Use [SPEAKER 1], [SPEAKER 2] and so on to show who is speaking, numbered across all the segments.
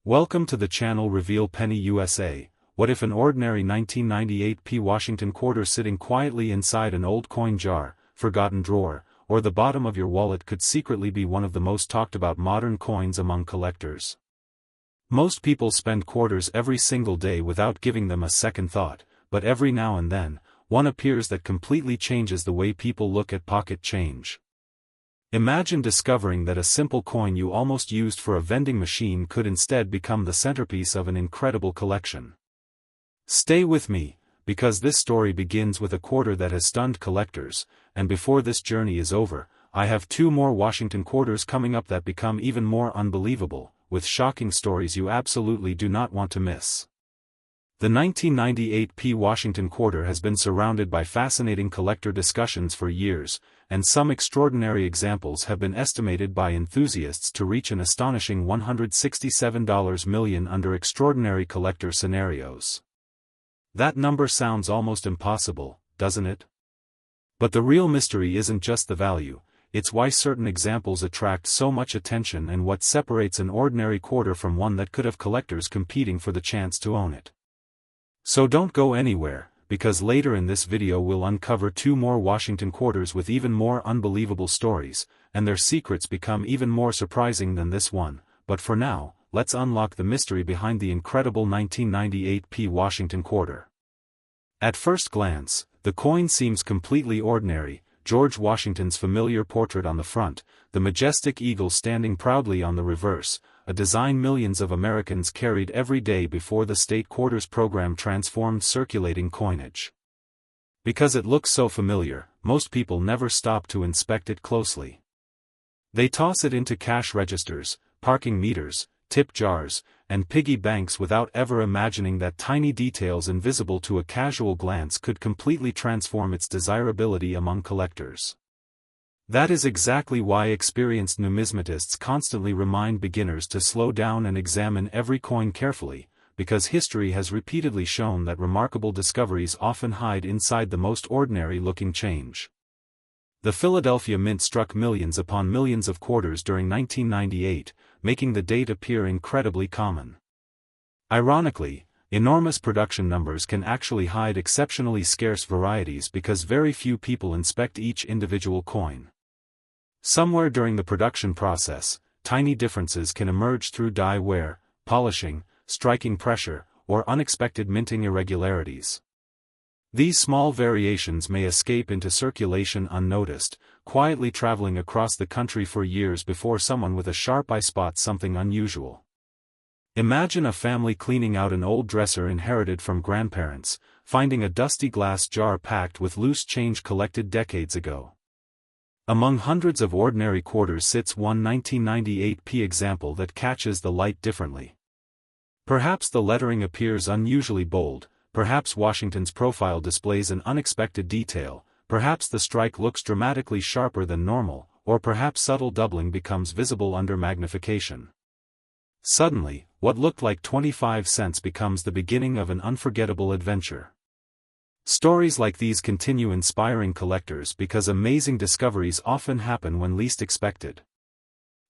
[SPEAKER 1] Welcome to the channel Reveal Penny USA. What if an ordinary 1998 P Washington quarter sitting quietly inside an old coin jar, forgotten drawer, or the bottom of your wallet could secretly be one of the most talked about modern coins among collectors? Most people spend quarters every single day without giving them a second thought, but every now and then, one appears that completely changes the way people look at pocket change. Imagine discovering that a simple coin you almost used for a vending machine could instead become the centerpiece of an incredible collection. Stay with me, because this story begins with a quarter that has stunned collectors, and before this journey is over, I have two more Washington quarters coming up that become even more unbelievable, with shocking stories you absolutely do not want to miss. The 1998 P Washington quarter has been surrounded by fascinating collector discussions for years, and some extraordinary examples have been estimated by enthusiasts to reach an astonishing $167 million under extraordinary collector scenarios. That number sounds almost impossible, doesn't it? But the real mystery isn't just the value, it's why certain examples attract so much attention and what separates an ordinary quarter from one that could have collectors competing for the chance to own it. So don't go anywhere, because later in this video we'll uncover two more Washington quarters with even more unbelievable stories, and their secrets become even more surprising than this one. But for now, let's unlock the mystery behind the incredible 1998 P Washington quarter. At first glance, the coin seems completely ordinary: George Washington's familiar portrait on the front, the majestic eagle standing proudly on the reverse, a design millions of Americans carried every day before the state quarters program transformed circulating coinage. Because it looks so familiar, most people never stop to inspect it closely. They toss it into cash registers, parking meters, tip jars, and piggy banks without ever imagining that tiny details invisible to a casual glance could completely transform its desirability among collectors. That is exactly why experienced numismatists constantly remind beginners to slow down and examine every coin carefully, because history has repeatedly shown that remarkable discoveries often hide inside the most ordinary-looking change. The Philadelphia Mint struck millions upon millions of quarters during 1998, making the date appear incredibly common. Ironically, enormous production numbers can actually hide exceptionally scarce varieties because very few people inspect each individual coin. Somewhere during the production process, tiny differences can emerge through die wear, polishing, striking pressure, or unexpected minting irregularities. These small variations may escape into circulation unnoticed, quietly traveling across the country for years before someone with a sharp eye spots something unusual. Imagine a family cleaning out an old dresser inherited from grandparents, finding a dusty glass jar packed with loose change collected decades ago. Among hundreds of ordinary quarters sits one 1998 P example that catches the light differently. Perhaps the lettering appears unusually bold, perhaps Washington's profile displays an unexpected detail, perhaps the strike looks dramatically sharper than normal, or perhaps subtle doubling becomes visible under magnification. Suddenly, what looked like 25 cents becomes the beginning of an unforgettable adventure. Stories like these continue inspiring collectors because amazing discoveries often happen when least expected.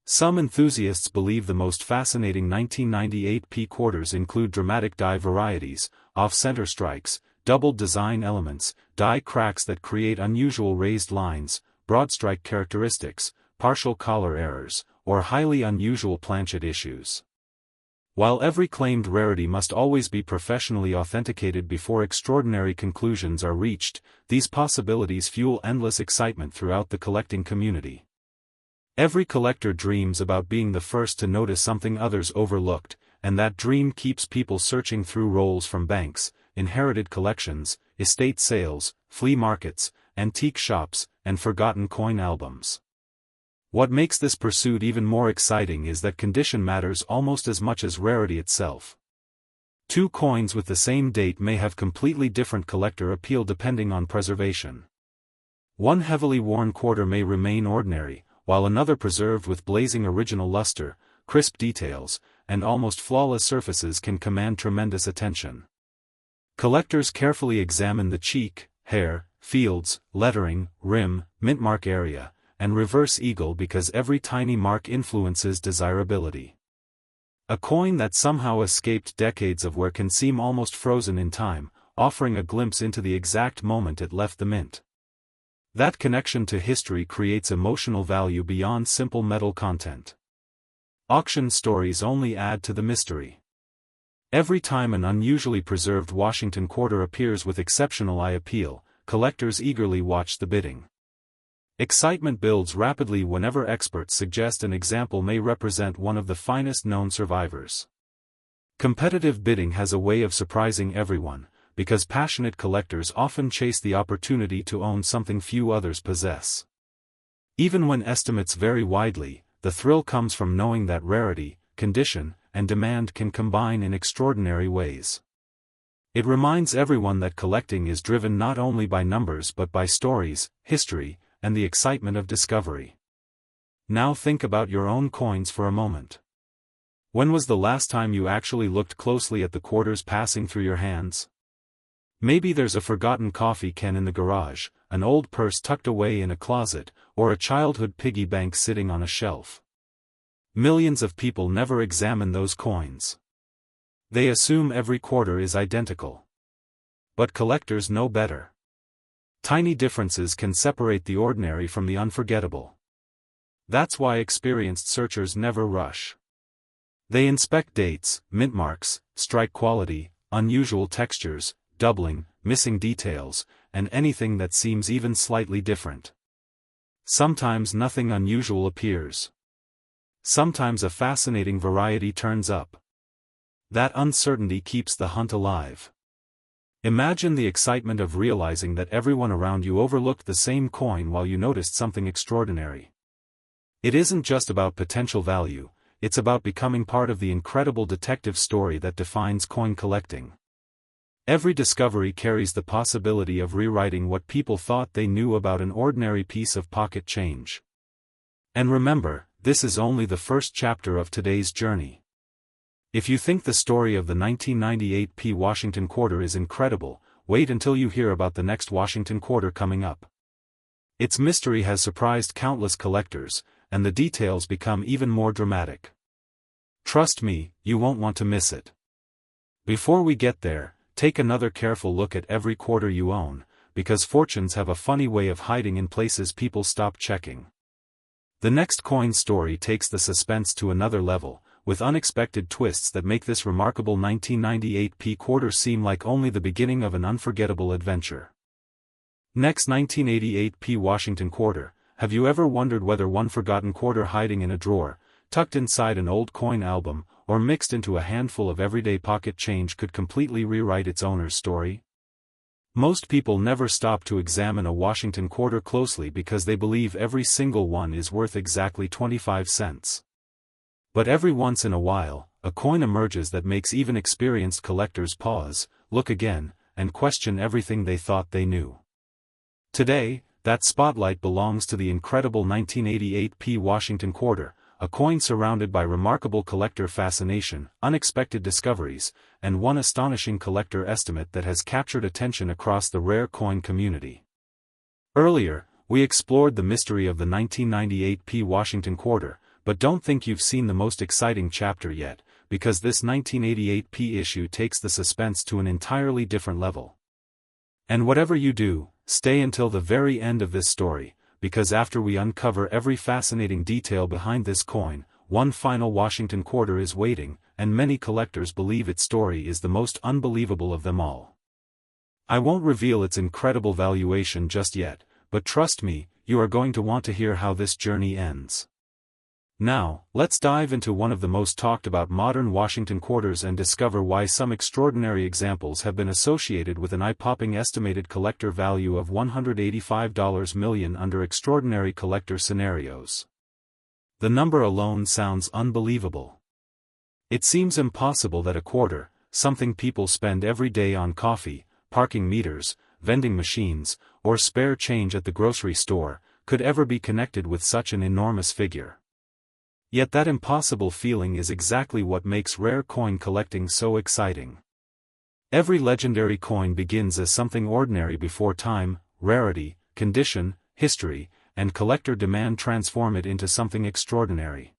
[SPEAKER 1] Some enthusiasts believe the most fascinating 1998 P quarters include dramatic die varieties, off-center strikes, doubled design elements, die cracks that create unusual raised lines, broad strike characteristics, partial collar errors, or highly unusual planchet issues. While every claimed rarity must always be professionally authenticated before extraordinary conclusions are reached, these possibilities fuel endless excitement throughout the collecting community. Every collector dreams about being the first to notice something others overlooked, and that dream keeps people searching through rolls from banks, inherited collections, estate sales, flea markets, antique shops, and forgotten coin albums. What makes this pursuit even more exciting is that condition matters almost as much as rarity itself. Two coins with the same date may have completely different collector appeal depending on preservation. One heavily worn quarter may remain ordinary, while another preserved with blazing original luster, crisp details, and almost flawless surfaces can command tremendous attention. Collectors carefully examine the cheek, hair, fields, lettering, rim, mintmark area, and reverse eagle because every tiny mark influences desirability. A coin that somehow escaped decades of wear can seem almost frozen in time, offering a glimpse into the exact moment it left the mint. That connection to history creates emotional value beyond simple metal content. Auction stories only add to the mystery. Every time an unusually preserved Washington quarter appears with exceptional eye appeal, collectors eagerly watch the bidding. Excitement builds rapidly whenever experts suggest an example may represent one of the finest known survivors. Competitive bidding has a way of surprising everyone, because passionate collectors often chase the opportunity to own something few others possess. Even when estimates vary widely, the thrill comes from knowing that rarity, condition, and demand can combine in extraordinary ways. It reminds everyone that collecting is driven not only by numbers but by stories, history, and the excitement of discovery. Now think about your own coins for a moment. When was the last time you actually looked closely at the quarters passing through your hands? Maybe there's a forgotten coffee can in the garage, an old purse tucked away in a closet, or a childhood piggy bank sitting on a shelf. Millions of people never examine those coins. They assume every quarter is identical. But collectors know better. Tiny differences can separate the ordinary from the unforgettable. That's why experienced searchers never rush. They inspect dates, mint marks, strike quality, unusual textures, doubling, missing details, and anything that seems even slightly different. Sometimes nothing unusual appears. Sometimes a fascinating variety turns up. That uncertainty keeps the hunt alive. Imagine the excitement of realizing that everyone around you overlooked the same coin while you noticed something extraordinary. It isn't just about potential value, it's about becoming part of the incredible detective story that defines coin collecting. Every discovery carries the possibility of rewriting what people thought they knew about an ordinary piece of pocket change. And remember, this is only the first chapter of today's journey. If you think the story of the 1998 P. Washington quarter is incredible, wait until you hear about the next Washington quarter coming up. Its mystery has surprised countless collectors, and the details become even more dramatic. Trust me, you won't want to miss it. Before we get there, take another careful look at every quarter you own, because fortunes have a funny way of hiding in places people stop checking. The next coin story takes the suspense to another level, with unexpected twists that make this remarkable 1998 P quarter seem like only the beginning of an unforgettable adventure. Next, 1988 P Washington quarter. Have you ever wondered whether one forgotten quarter hiding in a drawer, tucked inside an old coin album, or mixed into a handful of everyday pocket change could completely rewrite its owner's story? Most people never stop to examine a Washington quarter closely because they believe every single one is worth exactly 25 cents. But every once in a while, a coin emerges that makes even experienced collectors pause, look again, and question everything they thought they knew. Today, that spotlight belongs to the incredible 1988 P Washington quarter, a coin surrounded by remarkable collector fascination, unexpected discoveries, and one astonishing collector estimate that has captured attention across the rare coin community. Earlier, we explored the mystery of the 1998 P Washington quarter, but don't think you've seen the most exciting chapter yet, because this 1988 P issue takes the suspense to an entirely different level. And whatever you do, stay until the very end of this story, because after we uncover every fascinating detail behind this coin, one final Washington quarter is waiting, and many collectors believe its story is the most unbelievable of them all. I won't reveal its incredible valuation just yet, but trust me, you are going to want to hear how this journey ends. Now, let's dive into one of the most talked about modern Washington quarters and discover why some extraordinary examples have been associated with an eye-popping estimated collector value of $185 million under extraordinary collector scenarios. The number alone sounds unbelievable. It seems impossible that a quarter, something people spend every day on coffee, parking meters, vending machines, or spare change at the grocery store, could ever be connected with such an enormous figure. Yet that impossible feeling is exactly what makes rare coin collecting so exciting. Every legendary coin begins as something ordinary before time, rarity, condition, history, and collector demand transform it into something extraordinary.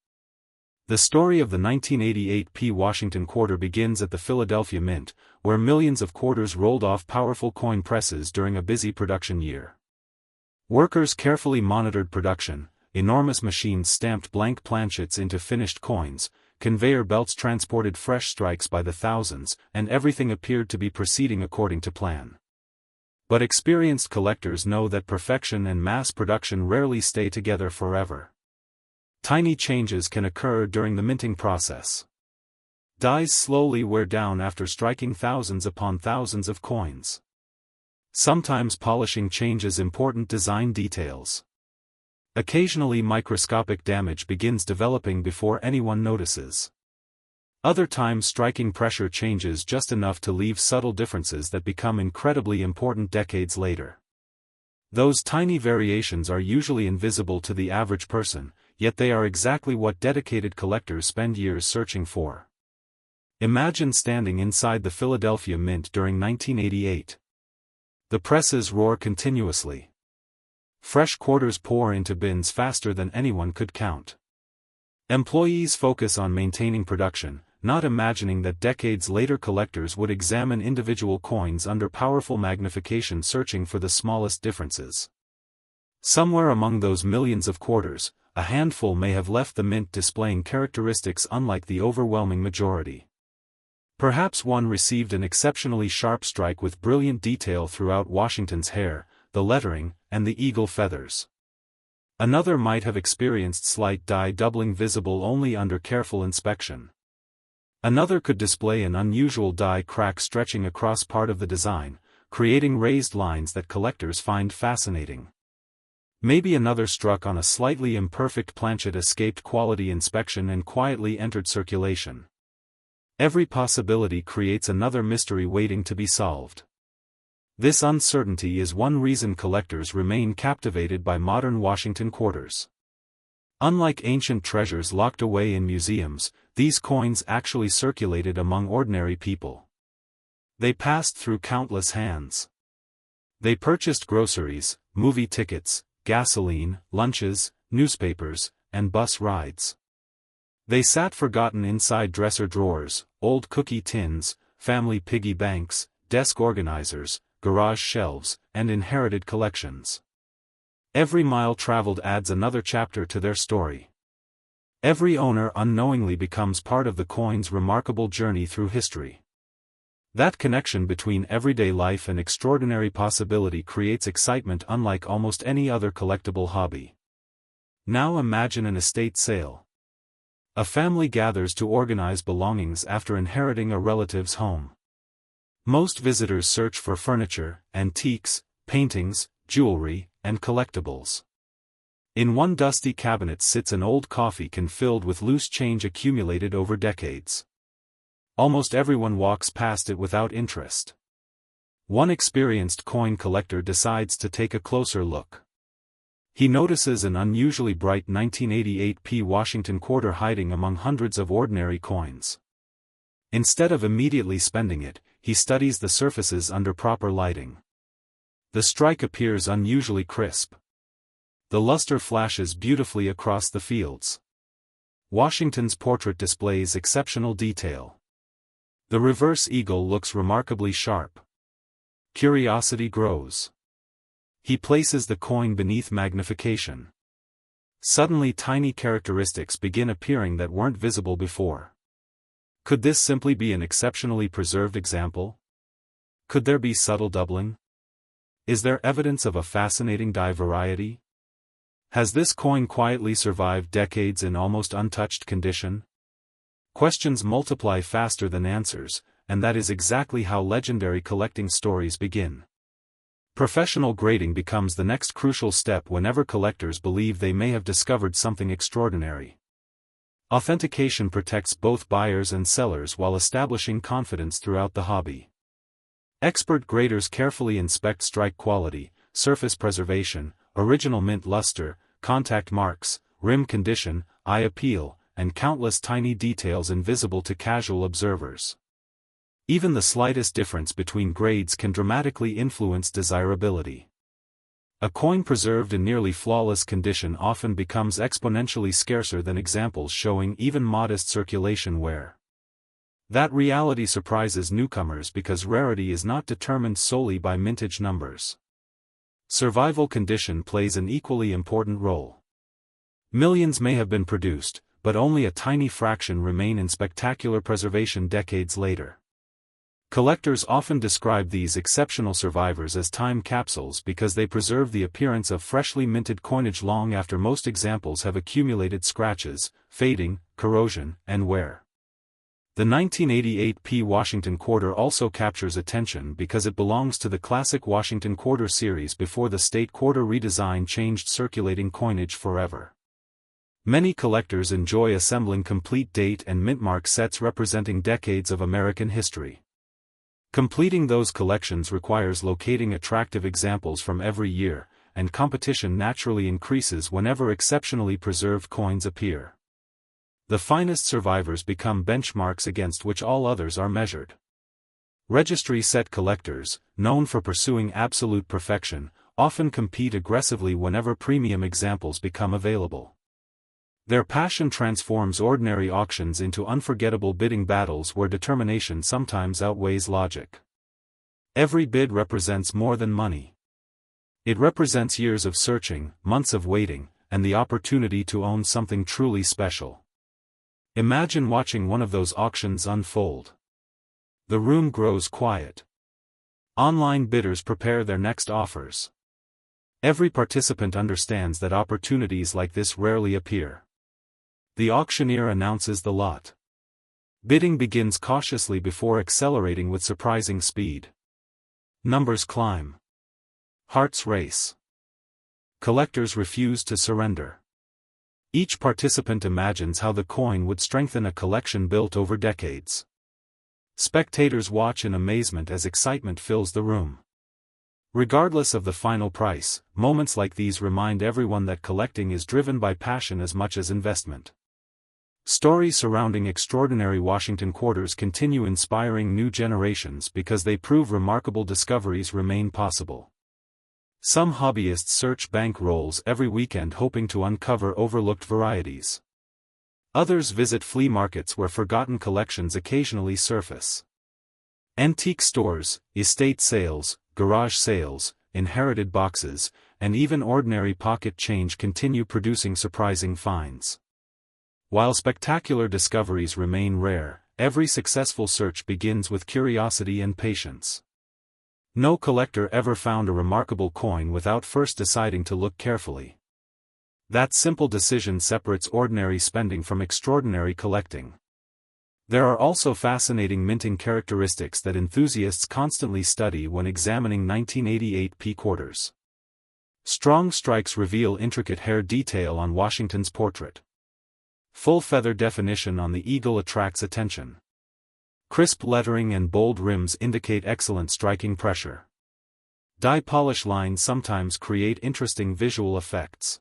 [SPEAKER 1] The story of the 1988 P. Washington quarter begins at the Philadelphia Mint, where millions of quarters rolled off powerful coin presses during a busy production year. Workers carefully monitored production, enormous machines stamped blank planchets into finished coins, conveyor belts transported fresh strikes by the thousands, and everything appeared to be proceeding according to plan. But experienced collectors know that perfection and mass production rarely stay together forever. Tiny changes can occur during the minting process. Dies slowly wear down after striking thousands upon thousands of coins. Sometimes polishing changes important design details. Occasionally microscopic damage begins developing before anyone notices. Other times striking pressure changes just enough to leave subtle differences that become incredibly important decades later. Those tiny variations are usually invisible to the average person, yet they are exactly what dedicated collectors spend years searching for. Imagine standing inside the Philadelphia Mint during 1988. The presses roar continuously. Fresh quarters pour into bins faster than anyone could count. Employees focus on maintaining production, not imagining that decades later collectors would examine individual coins under powerful magnification searching for the smallest differences. Somewhere among those millions of quarters, a handful may have left the mint displaying characteristics unlike the overwhelming majority. Perhaps one received an exceptionally sharp strike with brilliant detail throughout Washington's hair, the lettering, and the eagle feathers. Another might have experienced slight die doubling visible only under careful inspection. Another could display an unusual die crack stretching across part of the design, creating raised lines that collectors find fascinating. Maybe another struck on a slightly imperfect planchet escaped quality inspection and quietly entered circulation. Every possibility creates another mystery waiting to be solved. This uncertainty is one reason collectors remain captivated by modern Washington quarters. Unlike ancient treasures locked away in museums, these coins actually circulated among ordinary people. They passed through countless hands. They purchased groceries, movie tickets, gasoline, lunches, newspapers, and bus rides. They sat forgotten inside dresser drawers, old cookie tins, family piggy banks, desk organizers, garage shelves, and inherited collections. Every mile traveled adds another chapter to their story. Every owner unknowingly becomes part of the coin's remarkable journey through history. That connection between everyday life and extraordinary possibility creates excitement unlike almost any other collectible hobby. Now imagine an estate sale. A family gathers to organize belongings after inheriting a relative's home. Most visitors search for furniture, antiques, paintings, jewelry, and collectibles. In one dusty cabinet sits an old coffee can filled with loose change accumulated over decades. Almost everyone walks past it without interest. One experienced coin collector decides to take a closer look. He notices an unusually bright 1988 P. Washington quarter hiding among hundreds of ordinary coins. Instead of immediately spending it, he studies the surfaces under proper lighting. The strike appears unusually crisp. The luster flashes beautifully across the fields. Washington's portrait displays exceptional detail. The reverse eagle looks remarkably sharp. Curiosity grows. He places the coin beneath magnification. Suddenly tiny characteristics begin appearing that weren't visible before. Could this simply be an exceptionally preserved example? Could there be subtle doubling? Is there evidence of a fascinating die variety? Has this coin quietly survived decades in almost untouched condition? Questions multiply faster than answers, and that is exactly how legendary collecting stories begin. Professional grading becomes the next crucial step whenever collectors believe they may have discovered something extraordinary. Authentication protects both buyers and sellers while establishing confidence throughout the hobby. Expert graders carefully inspect strike quality, surface preservation, original mint luster, contact marks, rim condition, eye appeal, and countless tiny details invisible to casual observers. Even the slightest difference between grades can dramatically influence desirability. A coin preserved in nearly flawless condition often becomes exponentially scarcer than examples showing even modest circulation wear. That reality surprises newcomers because rarity is not determined solely by mintage numbers. Survival condition plays an equally important role. Millions may have been produced, but only a tiny fraction remain in spectacular preservation decades later. Collectors often describe these exceptional survivors as time capsules because they preserve the appearance of freshly minted coinage long after most examples have accumulated scratches, fading, corrosion, and wear. The 1988 P. Washington Quarter also captures attention because it belongs to the classic Washington Quarter series before the state quarter redesign changed circulating coinage forever. Many collectors enjoy assembling complete date and mintmark sets representing decades of American history. Completing those collections requires locating attractive examples from every year, and competition naturally increases whenever exceptionally preserved coins appear. The finest survivors become benchmarks against which all others are measured. Registry set collectors, known for pursuing absolute perfection, often compete aggressively whenever premium examples become available. Their passion transforms ordinary auctions into unforgettable bidding battles where determination sometimes outweighs logic. Every bid represents more than money. It represents years of searching, months of waiting, and the opportunity to own something truly special. Imagine watching one of those auctions unfold. The room grows quiet. Online bidders prepare their next offers. Every participant understands that opportunities like this rarely appear. The auctioneer announces the lot. Bidding begins cautiously before accelerating with surprising speed. Numbers climb. Hearts race. Collectors refuse to surrender. Each participant imagines how the coin would strengthen a collection built over decades. Spectators watch in amazement as excitement fills the room. Regardless of the final price, moments like these remind everyone that collecting is driven by passion as much as investment. Stories surrounding extraordinary Washington Quarters continue inspiring new generations because they prove remarkable discoveries remain possible. Some hobbyists search bank rolls every weekend hoping to uncover overlooked varieties. Others visit flea markets where forgotten collections occasionally surface. Antique stores, estate sales, garage sales, inherited boxes, and even ordinary pocket change continue producing surprising finds. While spectacular discoveries remain rare, every successful search begins with curiosity and patience. No collector ever found a remarkable coin without first deciding to look carefully. That simple decision separates ordinary spending from extraordinary collecting. There are also fascinating minting characteristics that enthusiasts constantly study when examining 1988 P quarters. Strong strikes reveal intricate hair detail on Washington's portrait. Full feather definition on the eagle attracts attention. Crisp lettering and bold rims indicate excellent striking pressure. Die polish lines sometimes create interesting visual effects.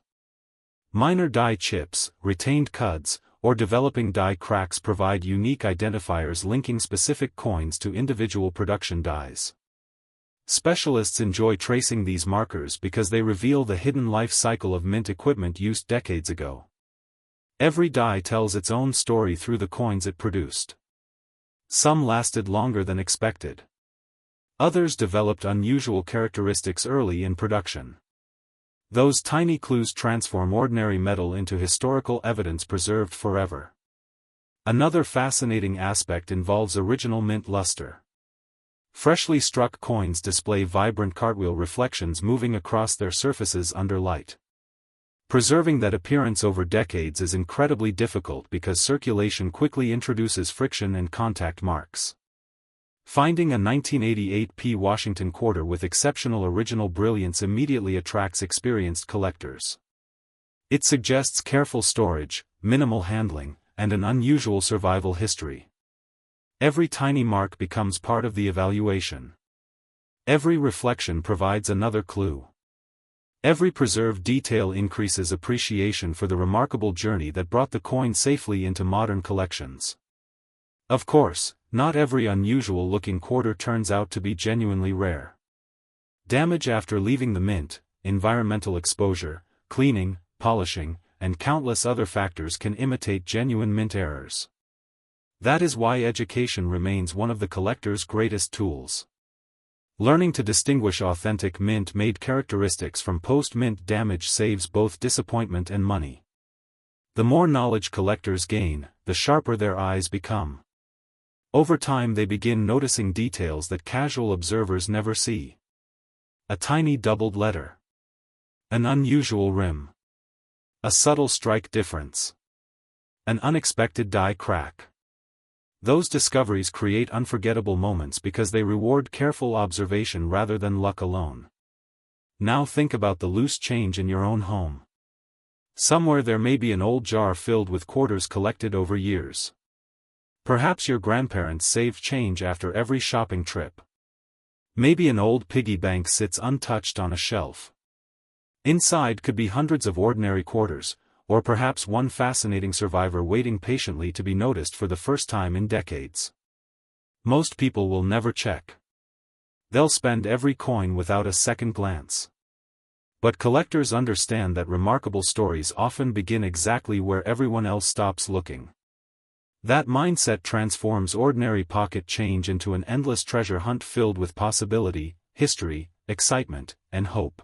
[SPEAKER 1] Minor die chips, retained cuds, or developing die cracks provide unique identifiers linking specific coins to individual production dies. Specialists enjoy tracing these markers because they reveal the hidden life cycle of mint equipment used decades ago. Every die tells its own story through the coins it produced. Some lasted longer than expected. Others developed unusual characteristics early in production. Those tiny clues transform ordinary metal into historical evidence preserved forever. Another fascinating aspect involves original mint luster. Freshly struck coins display vibrant cartwheel reflections moving across their surfaces under light. Preserving that appearance over decades is incredibly difficult because circulation quickly introduces friction and contact marks. Finding a 1988 P. Washington Quarter with exceptional original brilliance immediately attracts experienced collectors. It suggests careful storage, minimal handling, and an unusual survival history. Every tiny mark becomes part of the evaluation. Every reflection provides another clue. Every preserved detail increases appreciation for the remarkable journey that brought the coin safely into modern collections. Of course, not every unusual-looking quarter turns out to be genuinely rare. Damage after leaving the mint, environmental exposure, cleaning, polishing, and countless other factors can imitate genuine mint errors. That is why education remains one of the collector's greatest tools. Learning to distinguish authentic mint-made characteristics from post-mint damage saves both disappointment and money. The more knowledge collectors gain, the sharper their eyes become. Over time they begin noticing details that casual observers never see. A tiny doubled letter. An unusual rim. A subtle strike difference. An unexpected die crack. Those discoveries create unforgettable moments because they reward careful observation rather than luck alone. Now think about the loose change in your own home. Somewhere there may be an old jar filled with quarters collected over years. Perhaps your grandparents saved change after every shopping trip. Maybe an old piggy bank sits untouched on a shelf. Inside could be hundreds of ordinary quarters, or perhaps one fascinating survivor waiting patiently to be noticed for the first time in decades. Most people will never check. They'll spend every coin without a second glance. But collectors understand that remarkable stories often begin exactly where everyone else stops looking. That mindset transforms ordinary pocket change into an endless treasure hunt filled with possibility, history, excitement, and hope.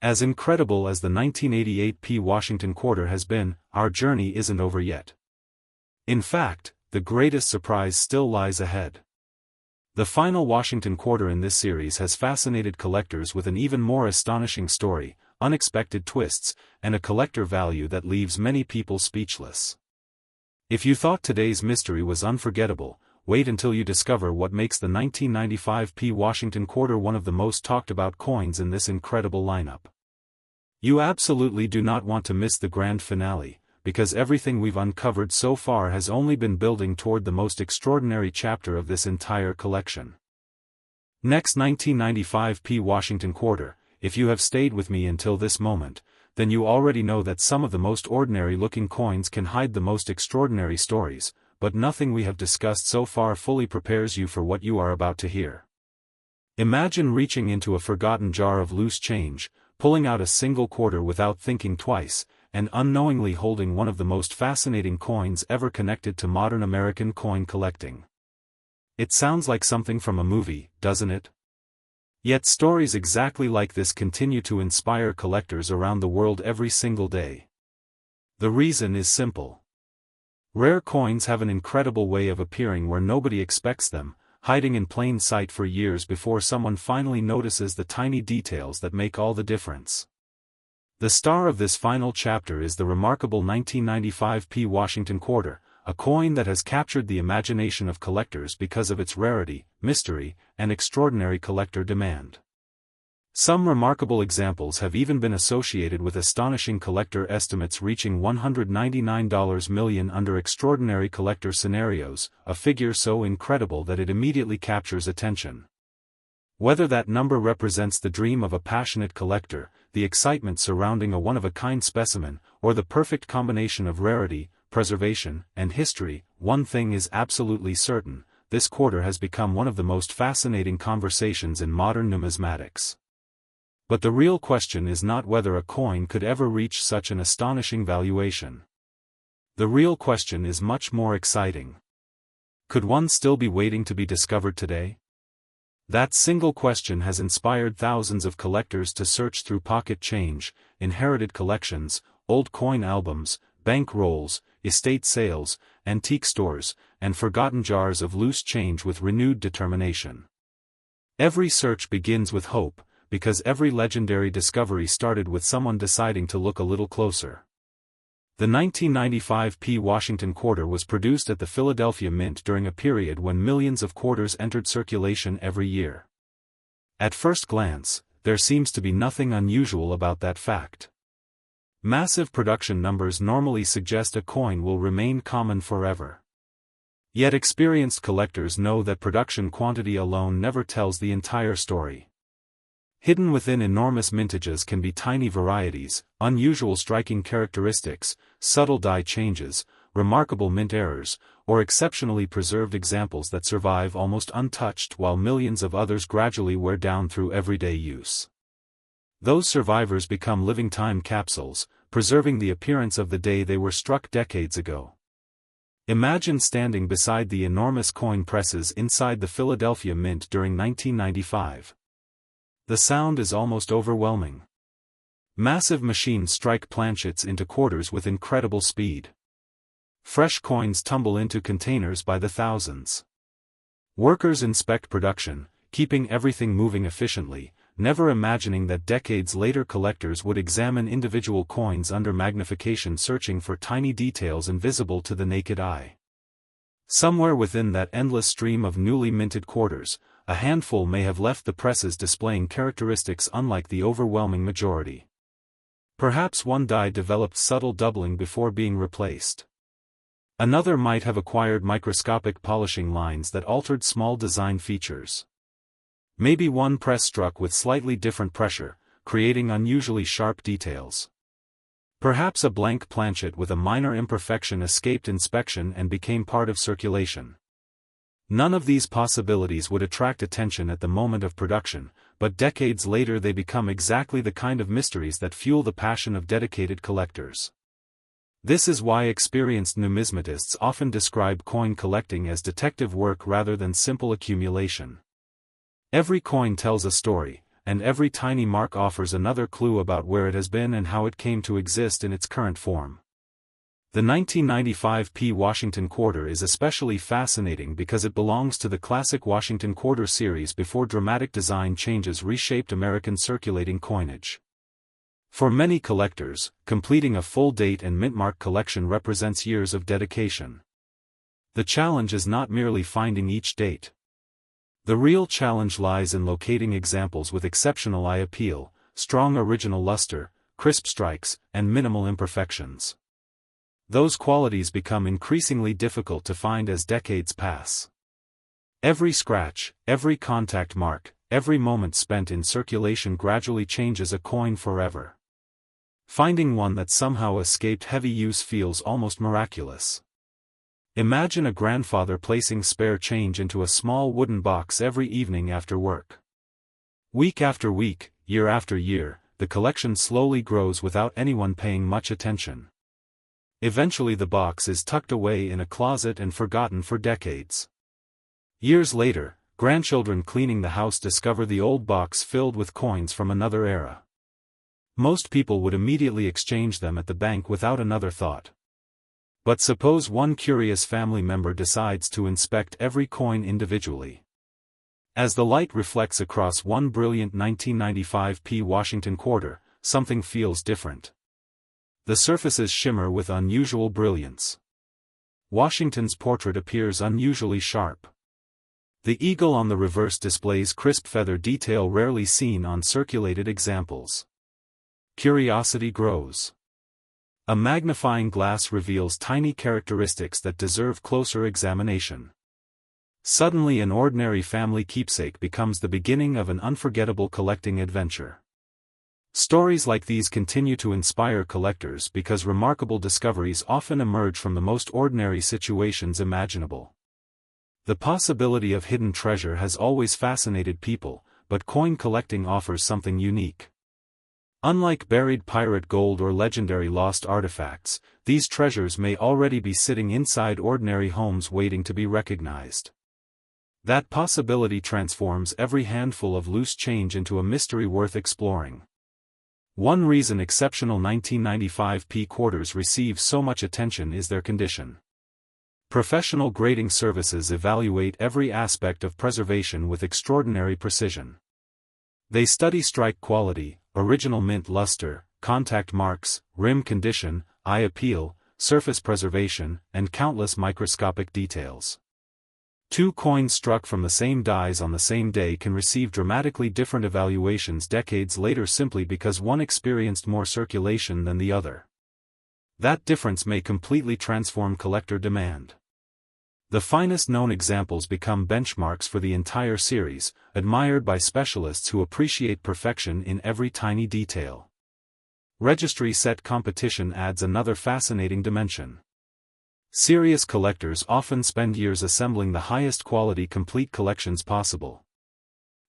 [SPEAKER 1] As incredible as the 1988 P. Washington quarter has been, our journey isn't over yet. In fact, the greatest surprise still lies ahead. The final Washington quarter in this series has fascinated collectors with an even more astonishing story, unexpected twists, and a collector value that leaves many people speechless. If you thought today's mystery was unforgettable, wait until you discover what makes the 1995 P. Washington quarter one of the most talked about coins in this incredible lineup. You absolutely do not want to miss the grand finale, because everything we've uncovered so far has only been building toward the most extraordinary chapter of this entire collection. Next 1995 P. Washington quarter, if you have stayed with me until this moment, then you already know that some of the most ordinary-looking coins can hide the most extraordinary stories, but nothing we have discussed so far fully prepares you for what you are about to hear. Imagine reaching into a forgotten jar of loose change, pulling out a single quarter without thinking twice, and unknowingly holding one of the most fascinating coins ever connected to modern American coin collecting. It sounds like something from a movie, doesn't it? Yet stories exactly like this continue to inspire collectors around the world every single day. The reason is simple. Rare coins have an incredible way of appearing where nobody expects them, hiding in plain sight for years before someone finally notices the tiny details that make all the difference. The star of this final chapter is the remarkable 1995 P. Washington quarter, a coin that has captured the imagination of collectors because of its rarity, mystery, and extraordinary collector demand. Some remarkable examples have even been associated with astonishing collector estimates reaching $199 million under extraordinary collector scenarios, a figure so incredible that it immediately captures attention. Whether that number represents the dream of a passionate collector, the excitement surrounding a one-of-a-kind specimen, or the perfect combination of rarity, preservation, and history, one thing is absolutely certain: this quarter has become one of the most fascinating conversations in modern numismatics. But the real question is not whether a coin could ever reach such an astonishing valuation. The real question is much more exciting. Could one still be waiting to be discovered today? That single question has inspired thousands of collectors to search through pocket change, inherited collections, old coin albums, bank rolls, estate sales, antique stores, and forgotten jars of loose change with renewed determination. Every search begins with hope, because every legendary discovery started with someone deciding to look a little closer. The 1995 P. Washington quarter was produced at the Philadelphia Mint during a period when millions of quarters entered circulation every year. At first glance, there seems to be nothing unusual about that fact. Massive production numbers normally suggest a coin will remain common forever. Yet experienced collectors know that production quantity alone never tells the entire story. Hidden within enormous mintages can be tiny varieties, unusual striking characteristics, subtle die changes, remarkable mint errors, or exceptionally preserved examples that survive almost untouched while millions of others gradually wear down through everyday use. Those survivors become living time capsules, preserving the appearance of the day they were struck decades ago. Imagine standing beside the enormous coin presses inside the Philadelphia Mint during 1995. The sound is almost overwhelming. Massive machines strike planchets into quarters with incredible speed. Fresh coins tumble into containers by the thousands. Workers inspect production, keeping everything moving efficiently, never imagining that decades later collectors would examine individual coins under magnification, searching for tiny details invisible to the naked eye. Somewhere within that endless stream of newly minted quarters, a handful may have left the presses displaying characteristics unlike the overwhelming majority. Perhaps one die developed subtle doubling before being replaced. Another might have acquired microscopic polishing lines that altered small design features. Maybe one press struck with slightly different pressure, creating unusually sharp details. Perhaps a blank planchet with a minor imperfection escaped inspection and became part of circulation. None of these possibilities would attract attention at the moment of production, but decades later they become exactly the kind of mysteries that fuel the passion of dedicated collectors. This is why experienced numismatists often describe coin collecting as detective work rather than simple accumulation. Every coin tells a story, and every tiny mark offers another clue about where it has been and how it came to exist in its current form. The 1995 P. Washington Quarter is especially fascinating because it belongs to the classic Washington Quarter series before dramatic design changes reshaped American circulating coinage. For many collectors, completing a full date and mintmark collection represents years of dedication. The challenge is not merely finding each date. The real challenge lies in locating examples with exceptional eye appeal, strong original luster, crisp strikes, and minimal imperfections. Those qualities become increasingly difficult to find as decades pass. Every scratch, every contact mark, every moment spent in circulation gradually changes a coin forever. Finding one that somehow escaped heavy use feels almost miraculous. Imagine a grandfather placing spare change into a small wooden box every evening after work. Week after week, year after year, the collection slowly grows without anyone paying much attention. Eventually the box is tucked away in a closet and forgotten for decades. Years later, grandchildren cleaning the house discover the old box filled with coins from another era. Most people would immediately exchange them at the bank without another thought. But suppose one curious family member decides to inspect every coin individually. As the light reflects across one brilliant 1995 P. Washington Quarter, something feels different. The surfaces shimmer with unusual brilliance. Washington's portrait appears unusually sharp. The eagle on the reverse displays crisp feather detail rarely seen on circulated examples. Curiosity grows. A magnifying glass reveals tiny characteristics that deserve closer examination. Suddenly an ordinary family keepsake becomes the beginning of an unforgettable collecting adventure. Stories like these continue to inspire collectors because remarkable discoveries often emerge from the most ordinary situations imaginable. The possibility of hidden treasure has always fascinated people, but coin collecting offers something unique. Unlike buried pirate gold or legendary lost artifacts, these treasures may already be sitting inside ordinary homes waiting to be recognized. That possibility transforms every handful of loose change into a mystery worth exploring. One reason exceptional 1995 P quarters receive so much attention is their condition. Professional grading services evaluate every aspect of preservation with extraordinary precision. They study strike quality, original mint luster, contact marks, rim condition, eye appeal, surface preservation, and countless microscopic details. Two coins struck from the same dies on the same day can receive dramatically different evaluations decades later simply because one experienced more circulation than the other. That difference may completely transform collector demand. The finest known examples become benchmarks for the entire series, admired by specialists who appreciate perfection in every tiny detail. Registry set competition adds another fascinating dimension. Serious collectors often spend years assembling the highest quality complete collections possible.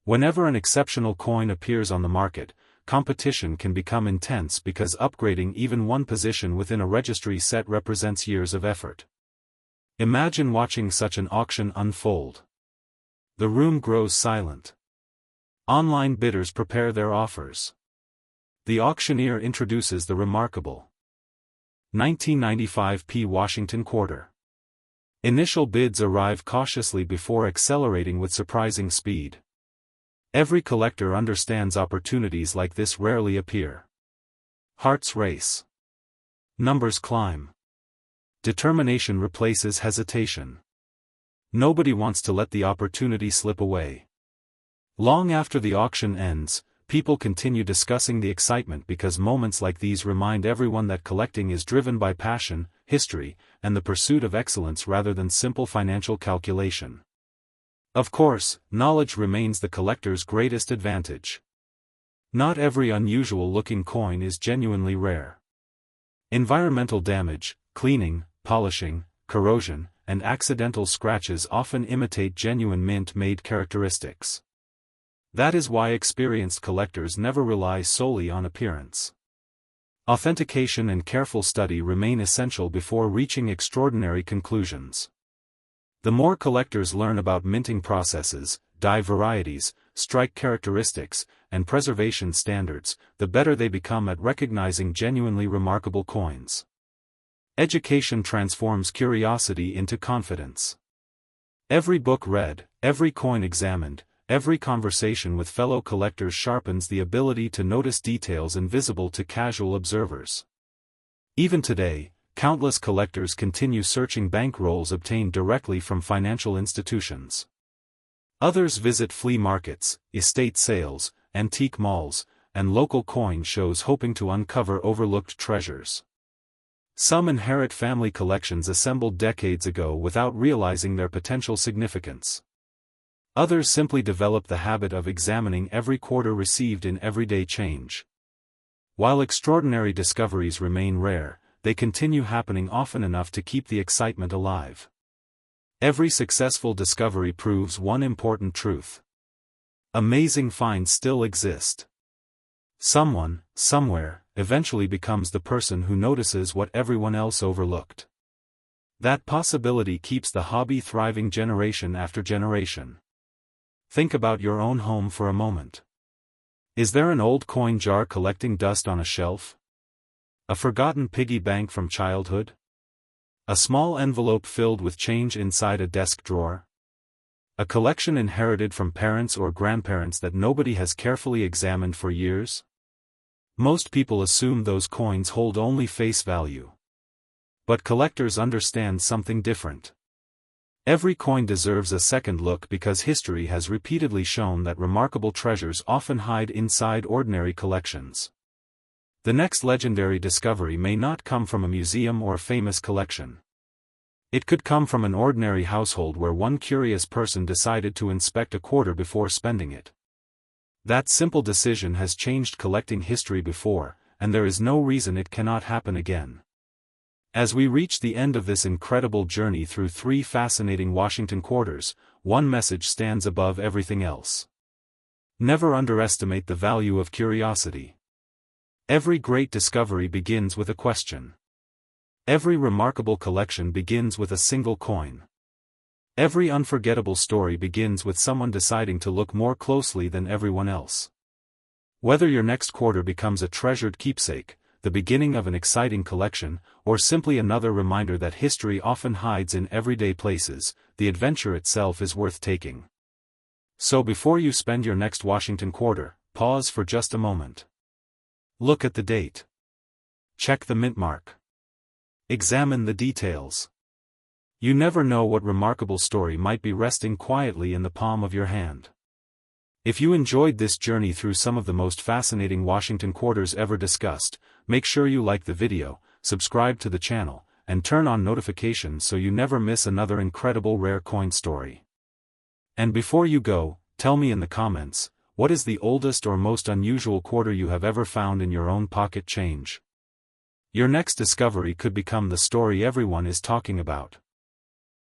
[SPEAKER 1] Whenever an exceptional coin appears on the market, competition can become intense because upgrading even one position within a registry set represents years of effort. Imagine watching such an auction unfold. The room grows silent. Online bidders prepare their offers. The auctioneer introduces the remarkable 1995 P. Washington Quarter. Initial bids arrive cautiously before accelerating with surprising speed. Every collector understands opportunities like this rarely appear. Hearts race. Numbers climb. Determination replaces hesitation. Nobody wants to let the opportunity slip away. Long after the auction ends, people continue discussing the excitement because moments like these remind everyone that collecting is driven by passion, history, and the pursuit of excellence rather than simple financial calculation. Of course, knowledge remains the collector's greatest advantage. Not every unusual-looking coin is genuinely rare. Environmental damage, cleaning, polishing, corrosion, and accidental scratches often imitate genuine mint-made characteristics. That is why experienced collectors never rely solely on appearance. Authentication and careful study remain essential before reaching extraordinary conclusions. The more collectors learn about minting processes, die varieties, strike characteristics, and preservation standards, the better they become at recognizing genuinely remarkable coins. Education transforms curiosity into confidence. Every book read, every coin examined, every conversation with fellow collectors sharpens the ability to notice details invisible to casual observers. Even today, countless collectors continue searching bankrolls obtained directly from financial institutions. Others visit flea markets, estate sales, antique malls, and local coin shows hoping to uncover overlooked treasures. Some inherit family collections assembled decades ago without realizing their potential significance. Others simply develop the habit of examining every quarter received in everyday change. While extraordinary discoveries remain rare, they continue happening often enough to keep the excitement alive. Every successful discovery proves one important truth. Amazing finds still exist. Someone, somewhere, eventually becomes the person who notices what everyone else overlooked. That possibility keeps the hobby thriving generation after generation. Think about your own home for a moment. Is there an old coin jar collecting dust on a shelf? A forgotten piggy bank from childhood? A small envelope filled with change inside a desk drawer? A collection inherited from parents or grandparents that nobody has carefully examined for years? Most people assume those coins hold only face value. But collectors understand something different. Every coin deserves a second look because history has repeatedly shown that remarkable treasures often hide inside ordinary collections. The next legendary discovery may not come from a museum or a famous collection. It could come from an ordinary household where one curious person decided to inspect a quarter before spending it. That simple decision has changed collecting history before, and there is no reason it cannot happen again. As we reach the end of this incredible journey through 3 fascinating Washington quarters, one message stands above everything else. Never underestimate the value of curiosity. Every great discovery begins with a question. Every remarkable collection begins with a single coin. Every unforgettable story begins with someone deciding to look more closely than everyone else. Whether your next quarter becomes a treasured keepsake, the beginning of an exciting collection, or simply another reminder that history often hides in everyday places, the adventure itself is worth taking. So before you spend your next Washington quarter, pause for just a moment. Look at the date. Check the mint mark. Examine the details. You never know what remarkable story might be resting quietly in the palm of your hand. If you enjoyed this journey through some of the most fascinating Washington quarters ever discussed, make sure you like the video, subscribe to the channel, and turn on notifications so you never miss another incredible rare coin story. And before you go, tell me in the comments, what is the oldest or most unusual quarter you have ever found in your own pocket change? Your next discovery could become the story everyone is talking about.